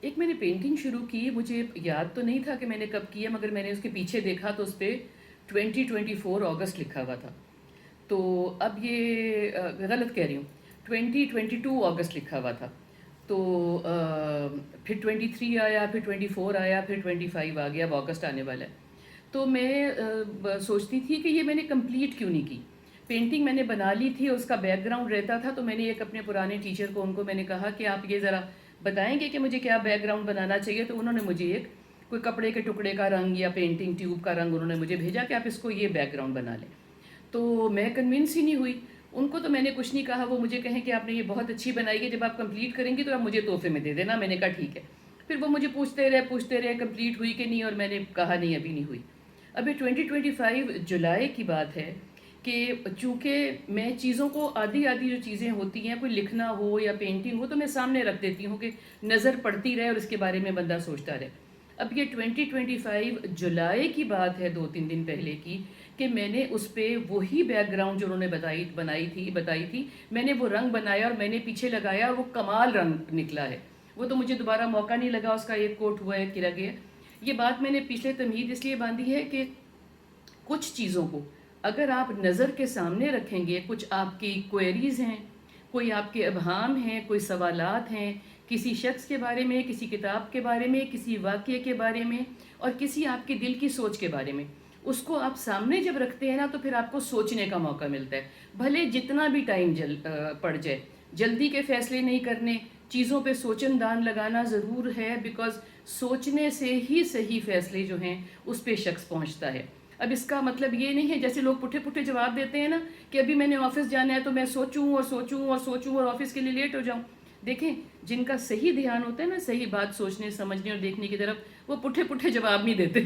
ایک میں نے پینٹنگ شروع کی، مجھے یاد تو نہیں تھا کہ میں نے کب کیا، مگر میں نے اس کے پیچھے دیکھا تو اس پہ 2024 اگست لکھا ہوا تھا. تو اب یہ غلط کہہ رہی ہوں، 2022 اگست لکھا ہوا تھا. تو پھر 23 آیا، پھر 24 آیا، پھر 25 آ گیا، اب اگست آنے والا ہے. تو میں سوچتی تھی کہ یہ میں نے کمپلیٹ کیوں نہیں کی. پینٹنگ میں نے بنا لی تھی، اس کا بیک گراؤنڈ رہتا تھا، تو میں نے ایک اپنے پرانے ٹیچر کو، ان کو میں نے کہا کہ آپ یہ ذرا بتائیں گے کہ مجھے کیا بیک گراؤنڈ بنانا چاہیے. تو انہوں نے مجھے ایک کوئی کپڑے کے ٹکڑے کا رنگ یا پینٹنگ ٹیوب کا رنگ انہوں نے مجھے بھیجا کہ آپ اس کو یہ بیک گراؤنڈ بنا لیں. تو میں کنونس ہی نہیں ہوئی. ان کو تو میں نے کچھ نہیں کہا، وہ مجھے کہیں کہ آپ نے یہ بہت اچھی بنائی ہے، جب آپ کمپلیٹ کریں گی تو آپ مجھے تحفے میں دے دینا. میں نے کہا ٹھیک ہے. پھر وہ مجھے پوچھتے رہے کمپلیٹ ہوئی کہ نہیں، اور میں نے کہا نہیں ابھی نہیں ہوئی. ابھی 2025 جولائی کی بات ہے کہ چونکہ میں چیزوں کو آدھی جو چیزیں ہوتی ہیں، کوئی لکھنا ہو یا پینٹنگ ہو، تو میں سامنے رکھ دیتی ہوں کہ نظر پڑتی رہے اور اس کے بارے میں بندہ سوچتا رہے. اب یہ 2025 جولائی کی بات ہے، 2-3 دن پہلے کی، کہ میں نے اس پہ وہی بیک گراؤنڈ جو انہوں نے بتائی تھی، میں نے وہ رنگ بنایا اور میں نے پیچھے لگایا، اور وہ کمال رنگ نکلا ہے. وہ تو مجھے دوبارہ موقع نہیں لگا، اس کا ایک کوٹ ہوا ہے کہ رہ گیا. یہ بات میں نے پچھلے تمہید اس لیے باندھی ہے کہ کچھ چیزوں کو اگر آپ نظر کے سامنے رکھیں گے، کچھ آپ کی کوئریز ہیں، کوئی آپ کے ابہام ہیں، کوئی سوالات ہیں کسی شخص کے بارے میں، کسی کتاب کے بارے میں، کسی واقعے کے بارے میں، اور کسی آپ کے دل کی سوچ کے بارے میں، اس کو آپ سامنے جب رکھتے ہیں نا، تو پھر آپ کو سوچنے کا موقع ملتا ہے. بھلے جتنا بھی ٹائم پڑ جائے، جلدی کے فیصلے نہیں کرنے، چیزوں پہ سوچن دان لگانا ضرور ہے، بیکاز سوچنے سے ہی صحیح فیصلے جو ہیں اس پہ شخص پہنچتا ہے. اب اس کا مطلب یہ نہیں ہے جیسے لوگ پٹھے جواب دیتے ہیں نا، کہ ابھی میں نے آفس جانا ہے تو میں سوچوں اور آفس کے لیے لیٹ ہو جاؤں. دیکھیں، جن کا صحیح دھیان ہوتا ہے نا، صحیح بات سوچنے سمجھنے اور دیکھنے کی طرف، وہ پٹھے جواب نہیں دیتے.